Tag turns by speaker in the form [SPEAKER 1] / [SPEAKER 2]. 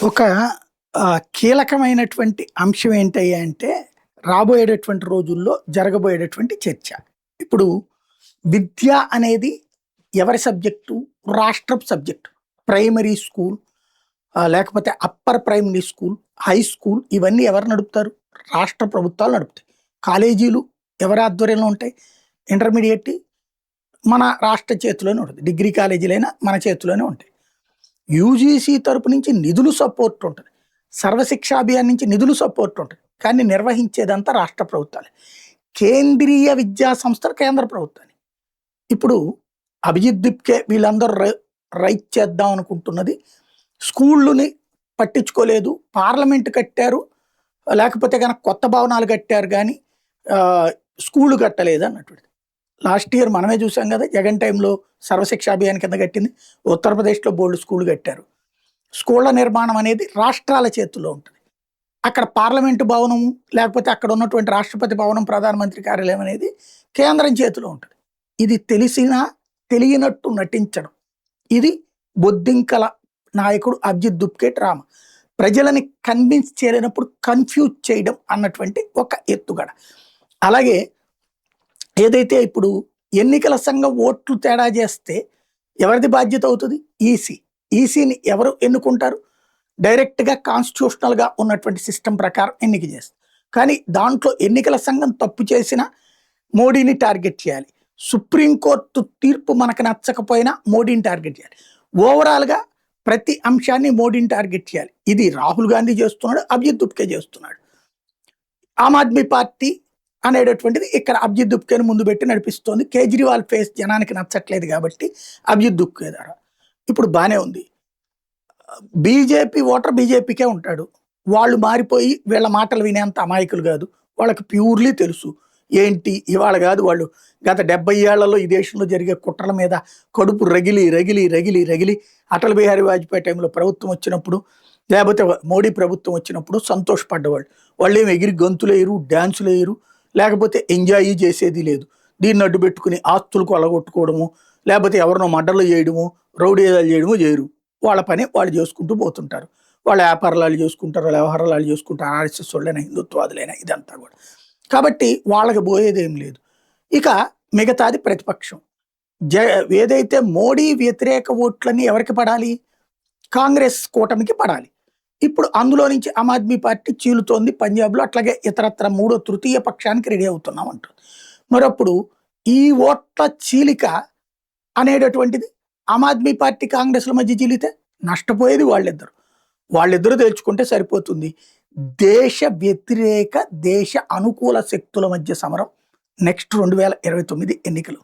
[SPEAKER 1] ఒక కీలకమైనటువంటి అంశం ఏంటయ్యా అంటే, రాబోయేటటువంటి రోజుల్లో జరగబోయేటటువంటి చర్చ. ఇప్పుడు విద్య అనేది ఎవరి సబ్జెక్టు? రాష్ట్రపు సబ్జెక్టు. ప్రైమరీ స్కూల్ లేకపోతే upper primary school, high school ఇవన్నీ ఎవరు నడుపుతారు? రాష్ట్ర ప్రభుత్వాలు నడుపుతాయి. కాలేజీలు ఎవరి ఆధ్వర్యంలో ఉంటాయి? ఇంటర్మీడియేట్ మన రాష్ట్ర చేతిలోనే ఉంటుంది. డిగ్రీ కాలేజీలైనా మన చేతిలోనే ఉంటాయి. యూజీసీ తరపు నుంచి నిధులు సపోర్ట్ ఉంటుంది. సర్వశిక్ష అభియాన్ నుంచి నిధులు సపోర్ట్ ఉంటుంది. కానీ నిర్వహించేదంతా రాష్ట్ర ప్రభుత్వాలే. కేంద్రీయ విద్యా సంస్థలు కేంద్ర ప్రభుత్వాన్ని. ఇప్పుడు అభిజిత్ దిప్కే వీళ్ళందరూ రైట్ చేద్దాం అనుకుంటున్నది స్కూళ్ళని పట్టించుకోలేదు, పార్లమెంట్ కట్టారు, లేకపోతే కనుక కొత్త భవనాలు కట్టారు కానీ స్కూళ్ళు కట్టలేదు అన్నటువంటిది. లాస్ట్ ఇయర్ మనమే చూసాం కదా, జగన్ టైంలో సర్వశిక్ష అభియాన్ కింద కట్టింది. ఉత్తరప్రదేశ్లో బోల్డ్ స్కూళ్ళు కట్టారు. స్కూళ్ళ నిర్మాణం అనేది రాష్ట్రాల చేతుల్లో ఉంటుంది. అక్కడ పార్లమెంటు భవనము లేకపోతే అక్కడ ఉన్నటువంటి రాష్ట్రపతి భవనం, ప్రధానమంత్రి కార్యాలయం అనేది కేంద్రం చేతిలో ఉంటుంది. ఇది తెలిసినా తెలియనట్టు నటించడం, ఇది బొద్దింకల నాయకుడు అభిజిత్ దుప్కే డ్రామా. ప్రజలని కన్విన్స్ చేయలేనప్పుడు కన్ఫ్యూజ్ చేయడం అన్నటువంటి ఒక ఎత్తుగడ. అలాగే ఏదైతే ఇప్పుడు ఎన్నికల సంఘం ఓట్లు తేడా చేస్తే ఎవరిది బాధ్యత అవుతుంది? ఈసీని ఎవరు ఎన్నుకుంటారు? డైరెక్ట్గా కాన్స్టిట్యూషనల్గా ఉన్నటువంటి సిస్టమ్ ప్రకారం ఎన్నిక చేస్తారు. కానీ దాంట్లో ఎన్నికల సంఘం తప్పు చేసినా మోడీని టార్గెట్ చేయాలి. సుప్రీంకోర్టు తీర్పు మనకు నచ్చకపోయినా మోడీని టార్గెట్ చేయాలి. ఓవరాల్గా ప్రతి అంశాన్ని మోడీని టార్గెట్ చేయాలి. ఇది రాహుల్ గాంధీ చేస్తున్నాడు, అభిజిత్ దుప్కే చేస్తున్నాడు. ఆమ్ ఆద్మీ పార్టీ అనేటటువంటిది ఇక్కడ అభిజిత్ దుప్కేని ముందు పెట్టి నడిపిస్తోంది. కేజ్రీవాల్ ఫేస్ జనానికి నచ్చట్లేదు కాబట్టి అభిజిత్ దుప్కే ద్వారా ఇప్పుడు బాగానే ఉంది. బీజేపీ ఓటర్ బీజేపీకే ఉంటాడు. వాళ్ళు మారిపోయి వీళ్ళ మాటలు వినేంత అమాయకులు కాదు. వాళ్ళకి ప్యూర్లీ తెలుసు ఏంటి ఇవాళ కాదు, వాళ్ళు గత 70 ఏళ్లలో ఈ దేశంలో జరిగే కుట్రల మీద కడుపు రగిలి రగిలి రగిలి రగిలి అటల్ బిహారీ వాజ్పేయి టైంలో ప్రభుత్వం వచ్చినప్పుడు, లేకపోతే మోడీ ప్రభుత్వం వచ్చినప్పుడు సంతోషపడ్డవాళ్ళు. వాళ్ళు ఏమి ఎగిరి గంతులు వేయరు, డ్యాన్సులు వేయరు, లేకపోతే ఎంజాయ్ చేసేది లేదు. దీన్ని అడ్డు పెట్టుకుని ఆస్తులు కొల్లగొట్టుకోవడము, లేకపోతే ఎవరినో మర్డర్లు చేయడము, రౌడీజాలు చేయడము చేయరు. వాళ్ళ పని వాళ్ళు చేసుకుంటూ పోతుంటారు. వాళ్ళ వ్యాపారాలు చేసుకుంటారు, వ్యవహారాలు చేసుకుంటారు. ఆర్ఎస్ఎస్ వాళ్ళైనా హిందుత్వాదులైనా ఇదంతా కూడా. కాబట్టి వాళ్ళకి పోయేదేం లేదు. ఇక మిగతాది ప్రతిపక్షం. ఏదైతే మోడీ వ్యతిరేక ఓట్లన్నీ ఎవరికి పడాలి? కాంగ్రెస్ కూటమికి పడాలి. ఇప్పుడు అందులో నుంచి ఆమ్ ఆద్మీ పార్టీ చీలుతోంది పంజాబ్లో, అట్లాగే ఇతరత్ర మూడో తృతీయ పక్షానికి రెడీ అవుతున్నాం అంటుంది. మరప్పుడు ఈ ఓట్ల చీలిక అనేటటువంటిది ఆమ్ ఆద్మీ పార్టీ కాంగ్రెస్ల మధ్య చీలితే నష్టపోయేది వాళ్ళిద్దరూ తేల్చుకుంటే సరిపోతుంది. దేశ వ్యతిరేక దేశ అనుకూల శక్తుల మధ్య సమరం నెక్స్ట్ 2029 ఎన్నికలు.